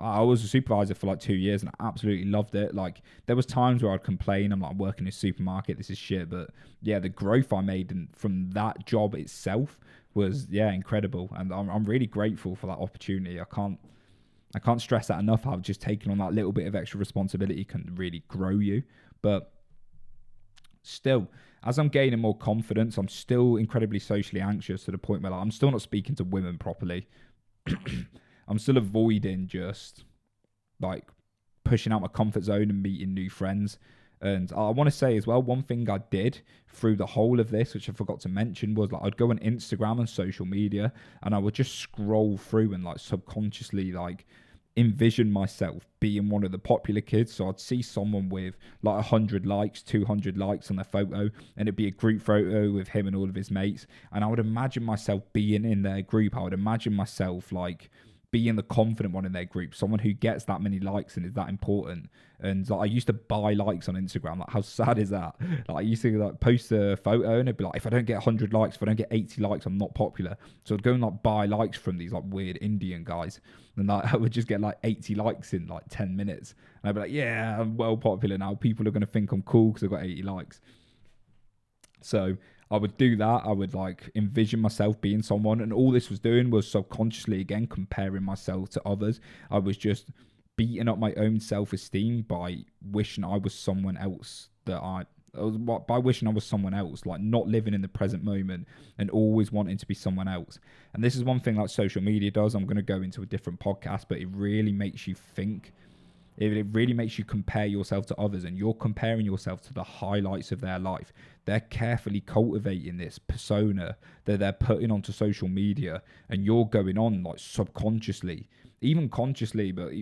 I was a supervisor for like 2 years and I absolutely loved it. Like there was times where I'd complain, I'm like, working in a supermarket, this is shit. But yeah, the growth I made from that job itself was, incredible. And I'm really grateful for that opportunity. I can't stress that enough, how just taking on that little bit of extra responsibility can really grow you. But still, as I'm gaining more confidence, I'm still incredibly socially anxious to the point where like, I'm still not speaking to women properly. I'm still avoiding just like pushing out my comfort zone and meeting new friends. And I want to say as well, one thing I did through the whole of this, which I forgot to mention, was like I'd go on Instagram and social media and I would just scroll through and like subconsciously like envision myself being one of the popular kids. So I'd see someone with like 100 likes, 200 likes on their photo, and it'd be a group photo with him and all of his mates. And I would imagine myself being in their group. I would imagine myself like being the confident one in their group, someone who gets that many likes and is that important. And like, I used to buy likes on Instagram. Like, how sad is that? Like, I used to like post a photo and it'd be like, if I don't get 100 likes, if I don't get 80 likes, I'm not popular. So I'd go and like buy likes from these like weird Indian guys, and like, I would just get like 80 likes in like 10 minutes. And I'd be like, yeah, I'm well popular now. People are going to think I'm cool because I've got 80 likes. So I would do that. I would like envision myself being someone, and all this was doing was subconsciously, again, comparing myself to others. I was just beating up my own self-esteem by wishing I was someone else, by wishing I was someone else, like not living in the present moment and always wanting to be someone else. And this is one thing like social media does. I'm going to go into a different podcast, but it really makes you think. It really makes you compare yourself to others, and you're comparing yourself to the highlights of their life. They're carefully cultivating this persona that they're putting onto social media, and you're going on like subconsciously, even consciously, but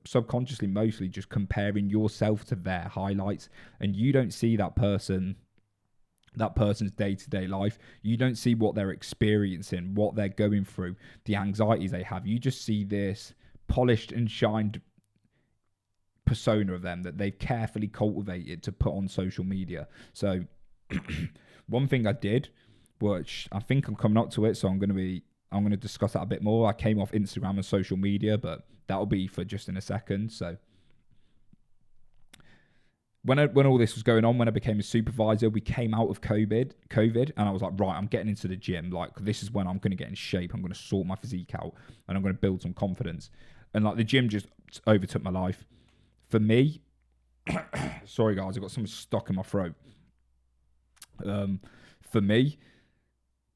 subconsciously mostly just comparing yourself to their highlights. And you don't see that person's day-to-day life. You don't see what they're experiencing, what they're going through, the anxieties they have. You just see this polished and shined persona of them that they've carefully cultivated to put on social media. So one thing I did, which I think I'm coming up to it, so I'm going to discuss that a bit more. I came off Instagram and social media, but that'll be for just in a second. So when all this was going on, when I became a supervisor, we came out of COVID, and I was like, right, I'm getting into the gym. Like, this is when I'm going to get in shape. I'm going to sort my physique out, and I'm going to build some confidence. And like, the gym just overtook my life. For me, sorry guys, I got something stuck in my throat. For me,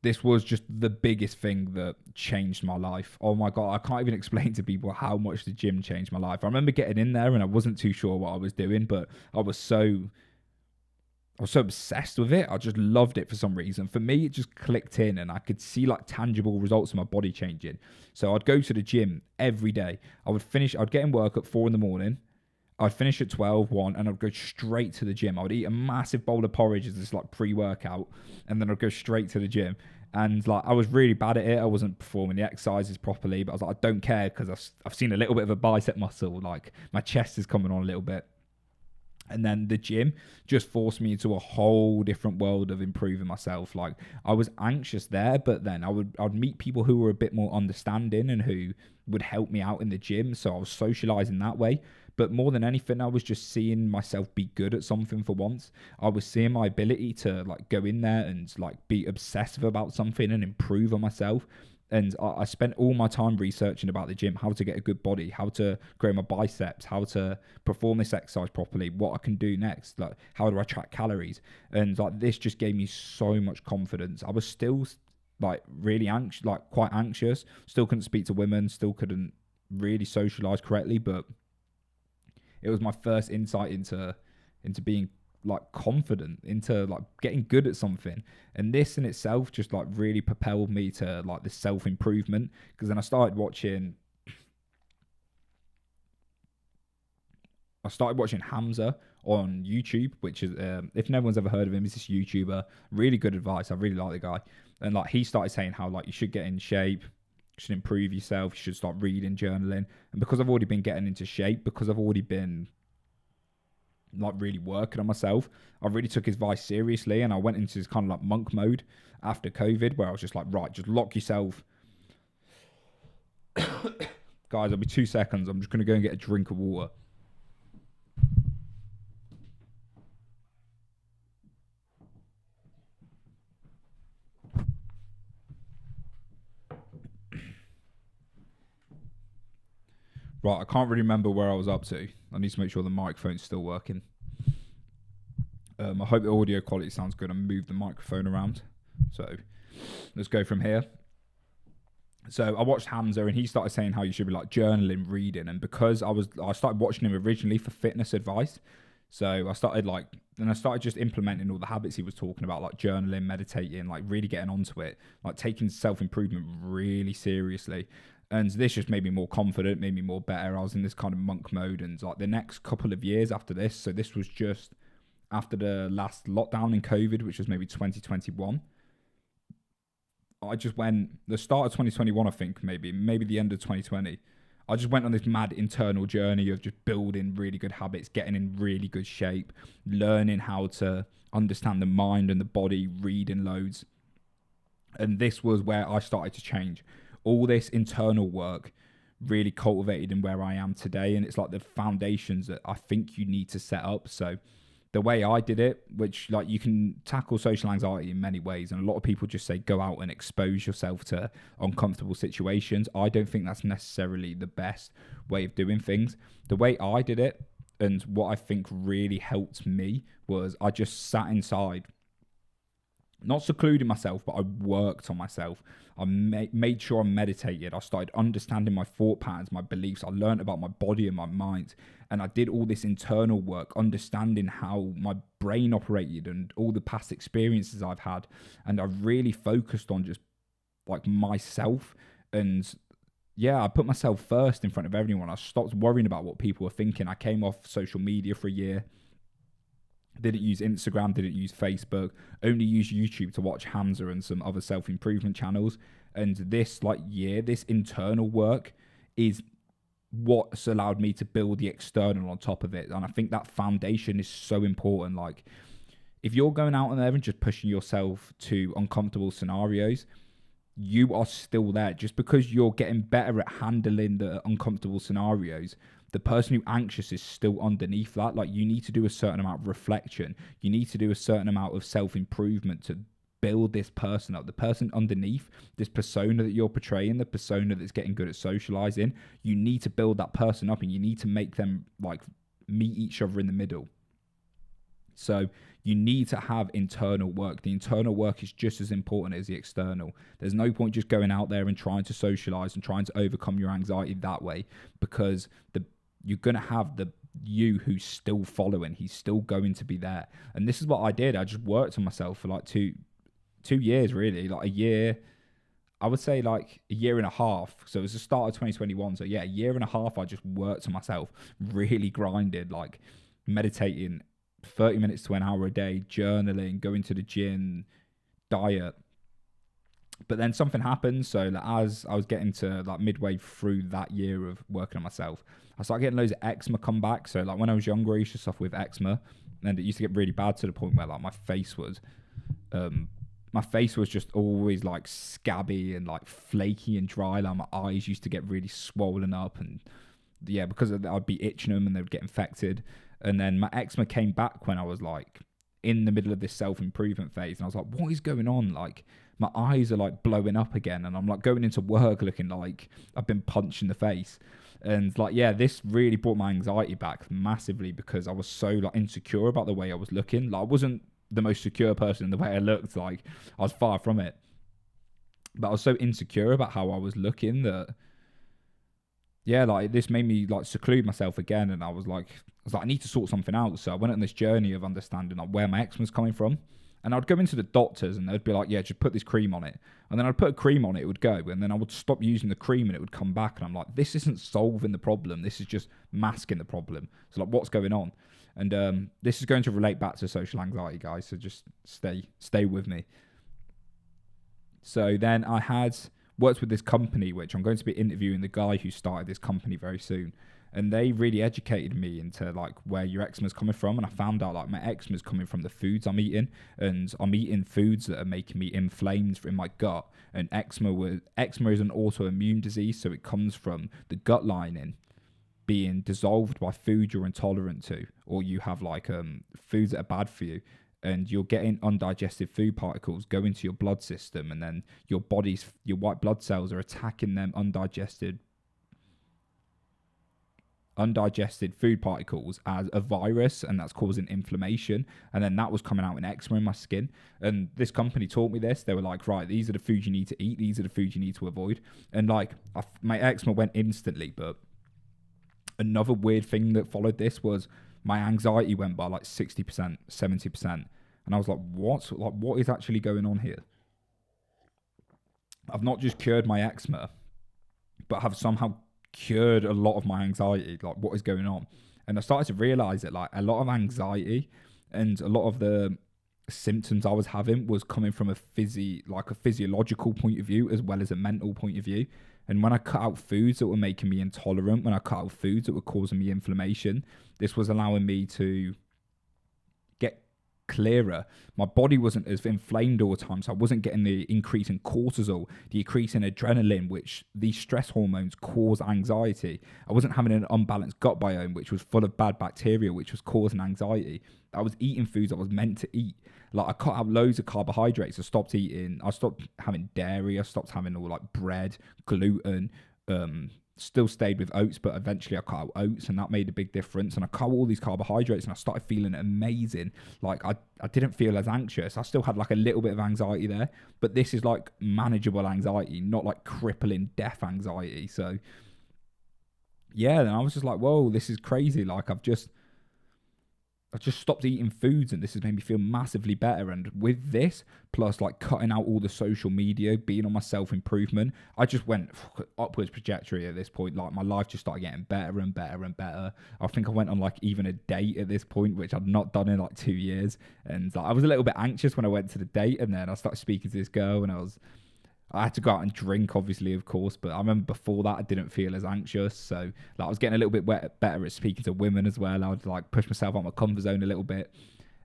this was just the biggest thing that changed my life. Oh my God, I can't even explain to people how much the gym changed my life. I remember getting in there and I wasn't too sure what I was doing, but I was so obsessed with it. I just loved it for some reason. For me, it just clicked in and I could see like tangible results of my body changing. So I'd go to the gym every day. I'd get in work at 4 a.m. I'd finish at 12, 1, and I'd go straight to the gym. I would eat a massive bowl of porridge as this like pre-workout, and then I'd go straight to the gym. And like, I was really bad at it. I wasn't performing the exercises properly, but I was like, I don't care, because I've seen a little bit of a bicep muscle. Like, my chest is coming on a little bit. And then the gym just forced me into a whole different world of improving myself. Like, I was anxious there, but then I'd meet people who were a bit more understanding and who would help me out in the gym. So I was socializing that way. But more than anything, I was just seeing myself be good at something for once. I was seeing my ability to like go in there and like be obsessive about something and improve on myself. And I spent all my time researching about the gym, how to get a good body, how to grow my biceps, how to perform this exercise properly, what I can do next, like how do I track calories. And like this just gave me so much confidence. I was still like really anxious, like quite anxious, still couldn't speak to women, still couldn't really socialize correctly, but it was my first insight into being like confident, into like getting good at something. And this in itself just like really propelled me to like this self-improvement, because then I started watching Hamza on YouTube, which is if no one's ever heard of him, he's this YouTuber. Really good advice. I really like the guy. And like he started saying how like you should get in shape, you should improve yourself, you should start reading, journaling. And because I've already been getting into shape, because I've already been like really working on myself, I really took his advice seriously, and I went into this kind of like monk mode after COVID, where I was just like, right, just lock yourself. Guys, I'll be 2 seconds. I'm just going to go and get a drink of water. Right, I can't really remember where I was up to. I need to make sure the microphone's still working. I hope the audio quality sounds good. I moved the microphone around. So let's go from here. So I watched Hamza, and he started saying how you should be like journaling, reading. And because I started watching him originally for fitness advice. So I started just implementing all the habits he was talking about, like journaling, meditating, like really getting onto it, like taking self-improvement really seriously. And this just made me more confident, made me more better. I was in this kind of monk mode. And like the next couple of years after this, so this was just after the last lockdown in COVID, which was maybe 2021. I just went, the start of 2021, I think, maybe the end of 2020. I just went on this mad internal journey of just building really good habits, getting in really good shape, learning how to understand the mind and the body, reading loads. And this was where I started to change. All this internal work really cultivated in where I am today. And it's like the foundations that I think you need to set up. So the way I did it, which like you can tackle social anxiety in many ways. And a lot of people just say, go out and expose yourself to uncomfortable situations. I don't think that's necessarily the best way of doing things. The way I did it, and what I think really helped me, was I just sat inside, not secluding myself, but I worked on myself. I made sure I meditated. I started understanding my thought patterns, my beliefs. I learned about my body and my mind. And I did all this internal work, understanding how my brain operated and all the past experiences I've had. And I really focused on just like myself. And yeah, I put myself first in front of everyone. I stopped worrying about what people were thinking. I came off social media for a year. Didn't use Instagram, didn't use Facebook, only used YouTube to watch Hamza and some other self-improvement channels. And this year, this internal work is what's allowed me to build the external on top of it. And I think that foundation is so important. Like, if you're going out there and just pushing yourself to uncomfortable scenarios, you are still there. Just because you're getting better at handling the uncomfortable scenarios, the person who's anxious is still underneath that. Like, you need to do a certain amount of reflection. You need to do a certain amount of self-improvement to build this person up. The person underneath, this persona that you're portraying, the persona that's getting good at socializing, you need to build that person up, and you need to make them like meet each other in the middle. So you need to have internal work. The internal work is just as important as the external. There's no point just going out there and trying to socialize and trying to overcome your anxiety that way, because you're going to have the you who's still following. He's still going to be there. And this is what I did. I just worked on myself for like two years, really. Like a year, I would say like a year and a half. So it was the start of 2021. So yeah, a year and a half, I just worked on myself, really grinded, like meditating 30 minutes to an hour a day, journaling, going to the gym, diet. But then something happened. So like, as I was getting to like midway through that year of working on myself, I started getting loads of eczema come back. So like when I was younger, I used to suffer with eczema, and it used to get really bad to the point where like um, my face was just always like scabby and like flaky and dry. Like my eyes used to get really swollen up, and yeah, because of that, I'd be itching them and they would get infected. And then my eczema came back when I was like in the middle of this self-improvement phase, and I was like, what is going on? Like my eyes are like blowing up again, and I'm like going into work looking like I've been punched in the face. And like, yeah, this really brought my anxiety back massively because I was so like insecure about the way I was looking. Like I wasn't the most secure person in the way I looked. Like I was far from it, but I was so insecure about how I was looking that, yeah, like this made me like seclude myself again. And I was like, I need to sort something out. So I went on this journey of understanding like where my eczema was coming from. And I'd go into the doctors and they'd be like, yeah, just put this cream on it. And then I'd put a cream on it, it would go. And then I would stop using the cream and it would come back. And I'm like, this isn't solving the problem. This is just masking the problem. So like, what's going on? And this is going to relate back to social anxiety, guys. So just stay with me. So then I had worked with this company, which I'm going to be interviewing the guy who started this company very soon. And they really educated me into like where your eczema is coming from. And I found out like my eczema is coming from the foods I'm eating, and I'm eating foods that are making me inflamed in my gut. And eczema is an autoimmune disease, so it comes from the gut lining being dissolved by food you're intolerant to, or you have like foods that are bad for you, and you're getting undigested food particles go into your blood system, and then your white blood cells are attacking them undigested food particles as a virus, and that's causing inflammation. And then that was coming out in eczema in my skin. And this company taught me this. They were like, right, these are the foods you need to eat, these are the foods you need to avoid. And like my eczema went instantly. But another weird thing that followed this was my anxiety went by like 60%, 70%. And I was like, what is actually going on here? I've not just cured my eczema, but have somehow cured a lot of my anxiety. Like, what is going on? And I started to realize that like a lot of anxiety and a lot of the symptoms I was having was coming from a physiological point of view as well as a mental point of view. And when I cut out foods that were making me intolerant, when I cut out foods that were causing me inflammation, this was allowing me to get clearer. My body wasn't as inflamed all the time, so I wasn't getting the increase in cortisol, the increase in adrenaline, which these stress hormones cause anxiety. I wasn't having an unbalanced gut biome, which was full of bad bacteria, which was causing anxiety. I was eating foods I was meant to eat. Like I cut out loads of carbohydrates. I stopped having dairy. I stopped having all like bread, gluten, still stayed with oats, but eventually I cut out oats, and that made a big difference. And I cut out all these carbohydrates and I started feeling amazing. Like I didn't feel as anxious. I still had like a little bit of anxiety there, but this is like manageable anxiety, not like crippling death anxiety. So yeah, then I was just like, whoa, this is crazy. Like I've just stopped eating foods, and this has made me feel massively better. And with this, plus like cutting out all the social media, being on my self-improvement, I just went upwards trajectory at this point. Like my life just started getting better and better and better. I think I went on like even a date at this point, which I'd not done in like 2 years. And like, I was a little bit anxious when I went to the date, and then I started speaking to this girl, and I had to go out and drink, obviously, of course. But I remember before that, I didn't feel as anxious. So like, I was getting a little bit better at speaking to women as well. I would like push myself out my comfort zone a little bit.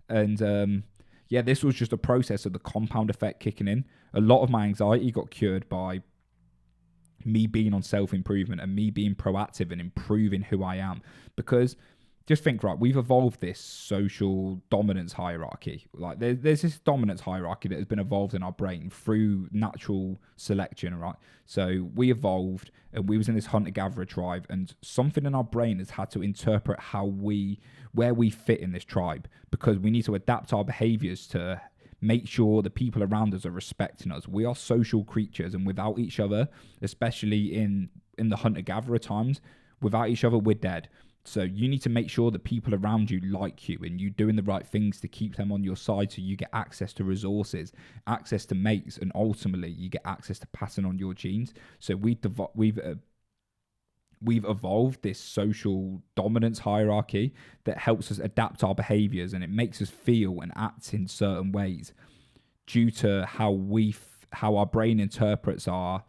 And yeah, this was just a process of the compound effect kicking in. A lot of my anxiety got cured by me being on self-improvement and me being proactive and improving who I am. Because just think, right, we've evolved this social dominance hierarchy. Like there's this dominance hierarchy that has been evolved in our brain through natural selection, right? So we evolved, and we was in this hunter-gatherer tribe, and something in our brain has had to interpret where we fit in this tribe, because we need to adapt our behaviors to make sure the people around us are respecting us. We are social creatures, and without each other, especially in the hunter-gatherer times, without each other, we're dead. So you need to make sure that people around you like you, and you doing the right things to keep them on your side, so you get access to resources, access to mates, and ultimately you get access to passing on your genes. So we've evolved this social dominance hierarchy that helps us adapt our behaviors, and it makes us feel and act in certain ways due to how we how our brain interprets our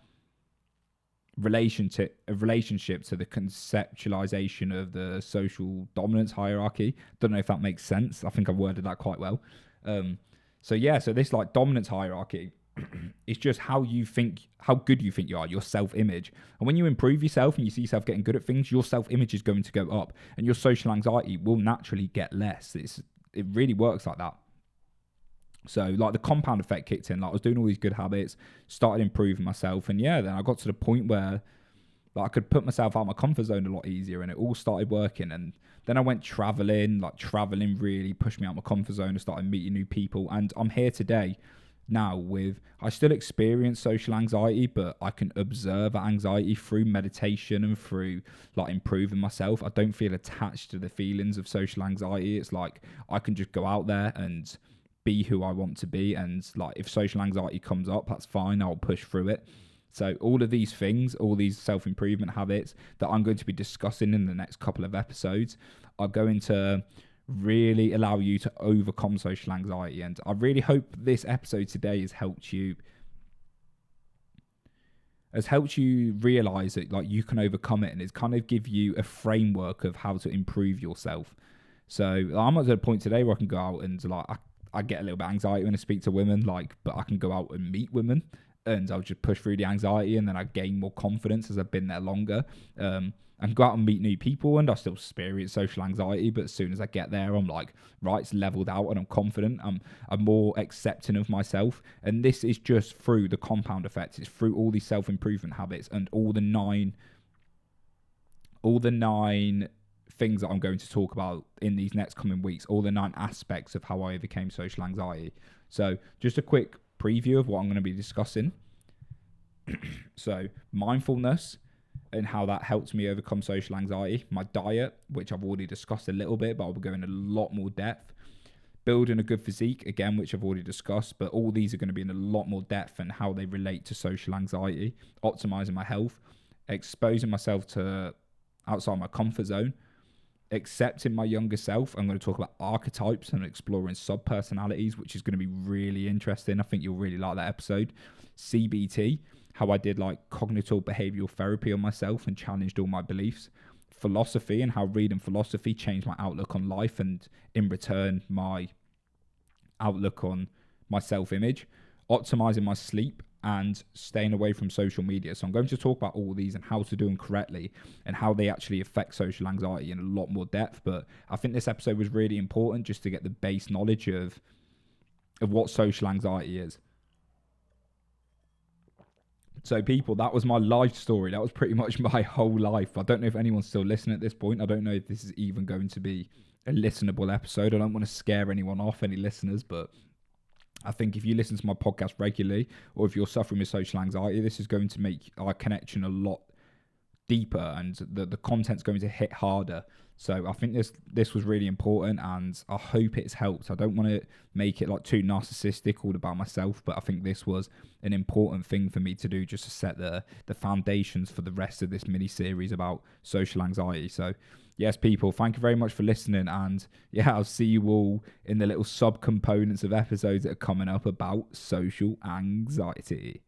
relationship to the conceptualization of the social dominance hierarchy. Don't know if that makes sense. I think I've worded that quite well. So this like dominance hierarchy, it's just how good you think you are, your self-image. And when you improve yourself and you see yourself getting good at things, your self-image is going to go up, and your social anxiety will naturally get less. It really works like that. So like the compound effect kicked in. Like I was doing all these good habits, started improving myself, and then I got to the point where like I could put myself out of my comfort zone a lot easier, and it all started working. And then I went traveling. Like traveling really pushed me out of my comfort zone and started meeting new people. And I'm here today now I still experience social anxiety, but I can observe that anxiety through meditation and through like improving myself. I don't feel attached to the feelings of social anxiety. It's like I can just go out there and be who I want to be, and like if social anxiety comes up, that's fine, I'll push through it. So all of these things, all these self-improvement habits that I'm going to be discussing in the next couple of episodes are going to really allow you to overcome social anxiety. And I really hope this episode today has helped you realize that like you can overcome it, and it's kind of give you a framework of how to improve yourself. So I'm at a point today where I can go out and like I get a little bit of anxiety when I speak to women, but I can go out and meet women and I'll just push through the anxiety, and then I gain more confidence as I've been there longer. And go out and meet new people, and I still experience social anxiety, but as soon as I get there, I'm like, right, it's leveled out and I'm confident. I'm more accepting of myself. And this is just through the compound effect. It's through all these self-improvement habits and all the nine things that I'm going to talk about in these next coming weeks, all the 9 aspects of how I overcame social anxiety. So just a quick preview of what I'm going to be discussing. So mindfulness and how that helps me overcome social anxiety. My diet, which I've already discussed a little bit, but I'll go in a lot more depth. Building a good physique, again, which I've already discussed, but all these are going to be in a lot more depth and how they relate to social anxiety. Optimizing my health, exposing myself to outside my comfort zone, accepting my younger self. I'm going to talk about archetypes and exploring sub-personalities, which is going to be really interesting. I think you'll really like that episode. CBT, how I did like cognitive behavioral therapy on myself and challenged all my beliefs. Philosophy, and how reading philosophy changed my outlook on life, and in return, my outlook on my self-image. Optimizing my sleep and staying away from social media. So I'm going to talk about all these and how to do them correctly and how they actually affect social anxiety in a lot more depth. But I think this episode was really important just to get the base knowledge of what social anxiety is. So people, that was my life story. That was pretty much my whole life. I don't know if anyone's still listening at this point. I don't know if this is even going to be a listenable episode. I don't want to scare anyone off, any listeners, but I think if you listen to my podcast regularly, or if you're suffering with social anxiety, this is going to make our connection a lot deeper, and the content's going to hit harder. So I think this was really important, and I hope it's helped. I don't want to make it like too narcissistic all about myself, but I think this was an important thing for me to do, just to set the foundations for the rest of this mini series about social anxiety. So yes, people, thank you very much for listening. And yeah, I'll see you all in the little sub-components of episodes that are coming up about social anxiety.